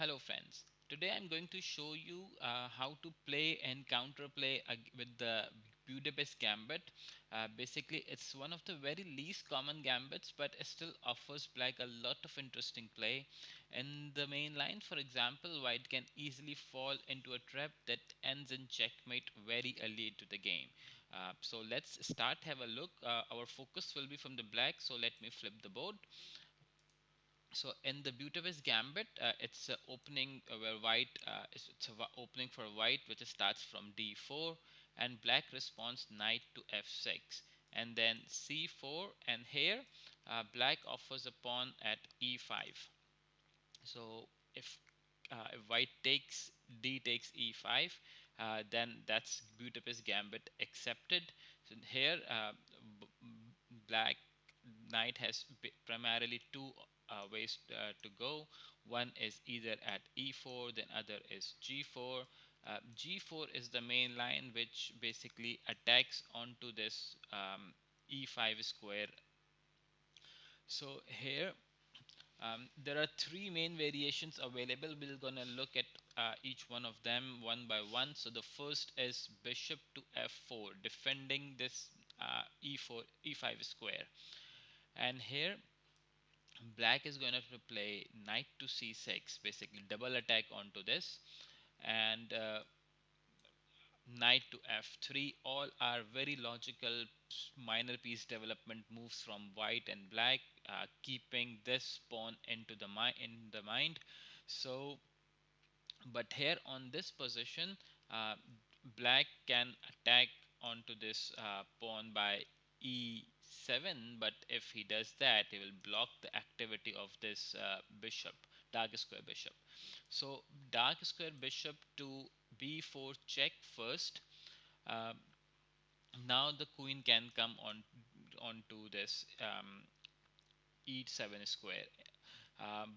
Hello friends, today I'm going to show you how to play and counterplay with the Budapest Gambit. Basically it's one of the very least common gambits, but it still offers black a lot of interesting play. In the main line, for example, white can easily fall into a trap that ends in checkmate very early into the game. So let's start, have a look. Our focus will be from the black, so let me flip the board. So in the Budapest Gambit, it's opening where white it's opening for white, which starts from d4, and black responds knight to f6, and then c4, and here black offers a pawn at e5. So if white takes d takes e5, then that's Budapest Gambit accepted. So here black knight has primarily two ways to go. One is either at e4, then other is g4. G4 is the main line which basically attacks onto this e5 square. So here there are three main variations available. We're gonna look at each one of them one by one. So the first is bishop to f4, defending this e4 e5 square. And here black is going to play knight to c6, basically double attack onto this, and knight to f3. All are very logical minor piece development moves from white and black, keeping this pawn into the mind. So but here on this position, uh, black can attack onto this pawn by e7, but if he does that, he will block the activity of this bishop, dark square bishop. So dark square bishop to b4 check first. uh, Now the queen can come onto this e7 square.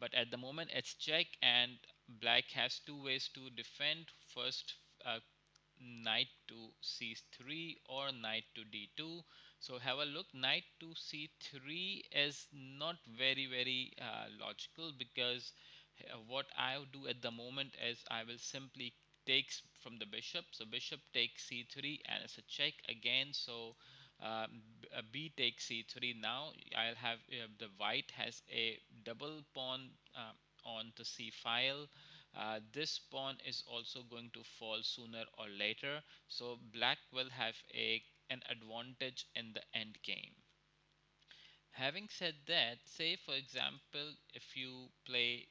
But at the moment it's check, and black has two ways to defend. First, knight to c3 or knight to d2. So have a look. Knight to c3 is not very logical, because what I would do at the moment is I will simply takes from the bishop. So bishop takes c3 and it's a check again. So b takes c3. Now I'll have the white has a double pawn on the c file. This pawn is also going to fall sooner or later, so black will have a an advantage in the end game. Having said that, say for example if you play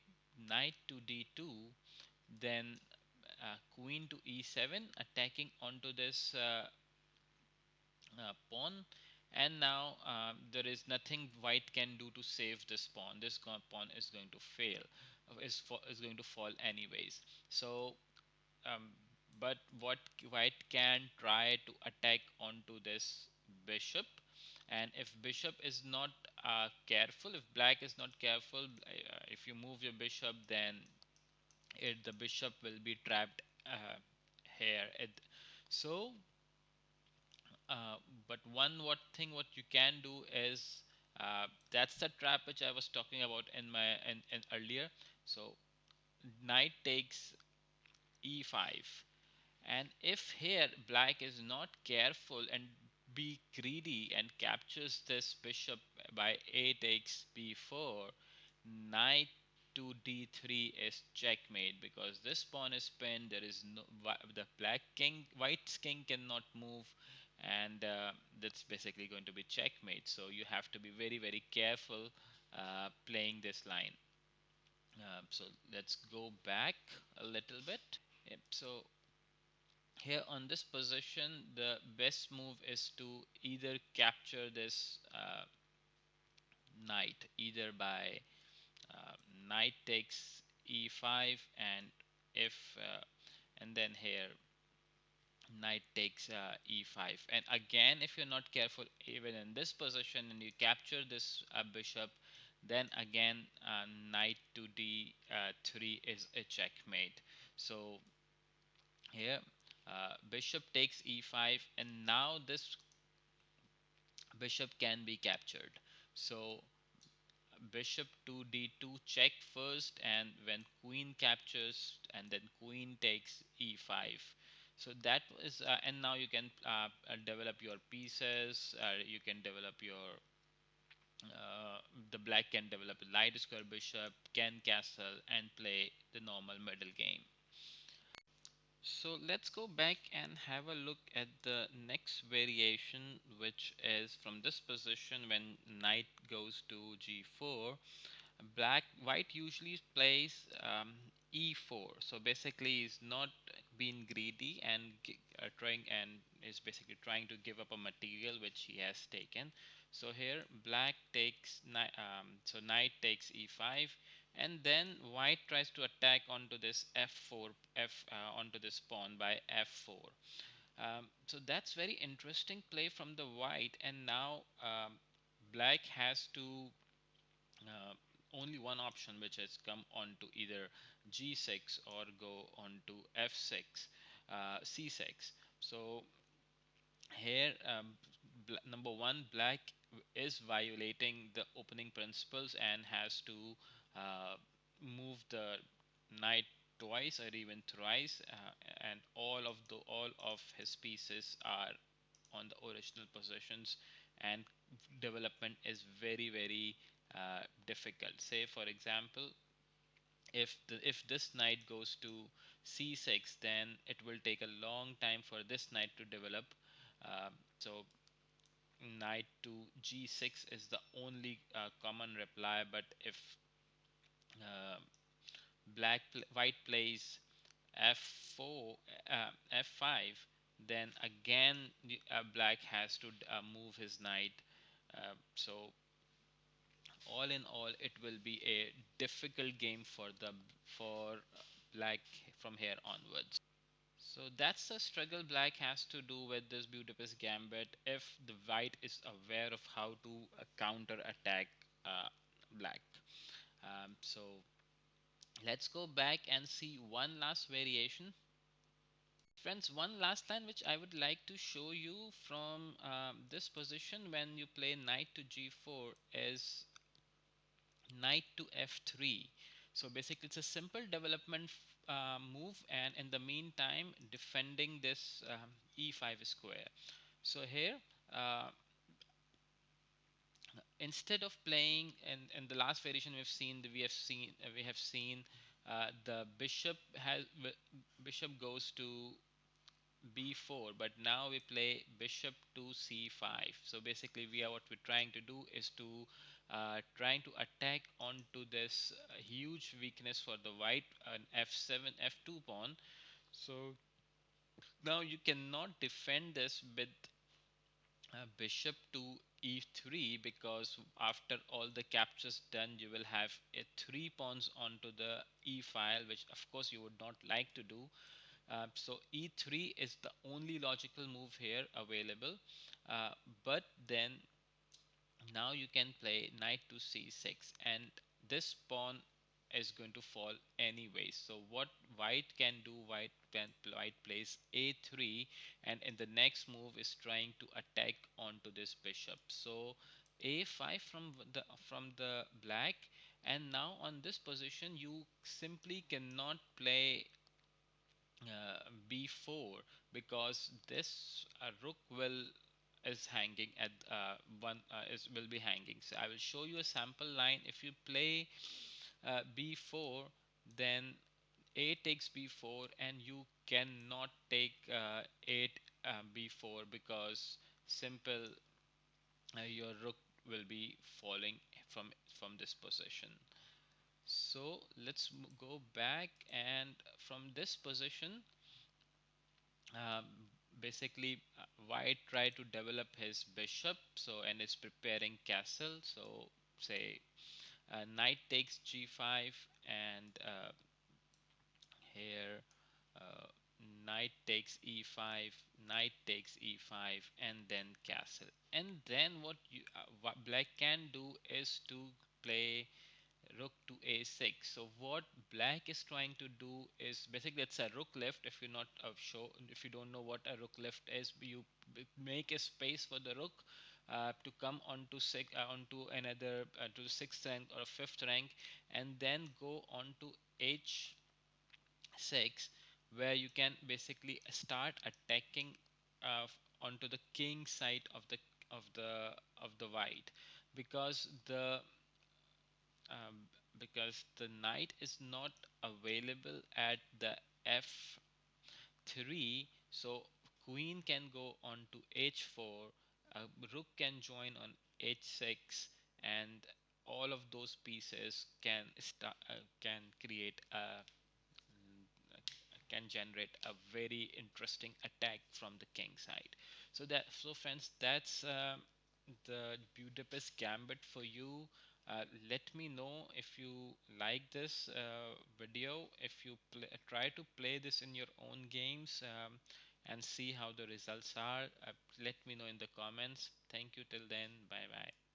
knight to d2, then queen to e7, attacking onto this pawn, and now there is nothing white can do to save this pawn. This pawn is going to fail, is going to fall anyways. So um, but what white can try to attack onto this bishop, and if bishop is not careful, if black is not careful, if you move your bishop, then the bishop will be trapped here. So uh, but what thing what you can do is that's the trap which I was talking about in earlier. So knight takes e5, and if here black is not careful and be greedy and captures this bishop by a takes b4, knight to d3 is checkmate, because this pawn is pinned. There is no the black king, white's king cannot move, and that's basically going to be checkmate. So you have to be very careful playing this line. So let's go back a little bit. Yep. So here on this position, the best move is to either capture this knight either by uh, knight takes e5, and if and then here knight takes e5, and again if you're not careful even in this position and you capture this bishop, then again knight to d3 is a checkmate. So here bishop takes e5, and now this bishop can be captured. So bishop to d2 check first, and when queen captures, and then queen takes e5. So that is and now you can develop your pieces, you can develop your uh, the black can develop a light square bishop, can castle, and play the normal middle game. So let's go back and have a look at the next variation, which is from this position when knight goes to g4. White usually plays e4. So basically, he's not being greedy and trying, and is basically trying to give up a material which he has taken. So here, black takes so knight takes e5, and then white tries to attack onto this f4 onto this pawn by f4. So that's very interesting play from the white, and now black has to uh, only one option, which has come on to either g6 or go on to f6, c6. So here, number one, black is violating the opening principles and has to move the knight twice or even thrice, and all of his pieces are on the original positions, and development is very difficult. Say for example, if this knight goes to c6, then it will take a long time for this knight to develop. So knight to g6 is the only common reply, but if uh, white plays f4, f5, then again black has to move his knight. So all in all, it will be a difficult game for black from here onwards. So that's the struggle black has to do with this Budapest Gambit if the white is aware of how to counter attack black. So let's go back and see one last variation. Friends, one last line which I would like to show you from this position when you play knight to g4 is knight to f3. So basically it's a simple development move, and in the meantime defending this e5 square. So here instead of playing in the last variation, we have seen the bishop goes to b4, but now we play bishop to c5. So basically what we're trying to do is to trying to attack onto this huge weakness for the white, an f7 f2 pawn. So now you cannot defend this with bishop to e3, because after all the captures done, you will have a three pawns onto the e file, which of course you would not like to do. So e3 is the only logical move here available, but then now you can play knight to c6, and this pawn is going to fall anyway. So what white can do, white plays a3, and in the next move is trying to attack onto this bishop. So a5 from the black, and now on this position you simply cannot play b4, because this rook is hanging at one is will be hanging. So I will show you a sample line. If you play b4, then a takes b4, and you cannot take 8 b4, because simple your rook will be falling from this position. So let's go back, and from this position, um, basically white try to develop his bishop, so and is preparing castle. So say knight takes g5, and here uh, knight takes e5, knight takes e5, and then castle. And then what black can do is to play rook to a6. So what black is trying to do is basically it's a rook left. If you're not sure, if you don't know what a rook left is, you make a space for the rook, to come onto another to the sixth rank or fifth rank, and then go on to h6, where you can basically start attacking onto the king side of the of the white, because um, the knight is not available at the f3. So queen can go on to h4, rook can join on h6, and all of those pieces can create a can generate a very interesting attack from the king side. So friends, that's the Budapest Gambit for you. Let me know if you like this video, if you try to play this in your own games, and see how the results are. Let me know in the comments. Thank you. Till then, bye bye.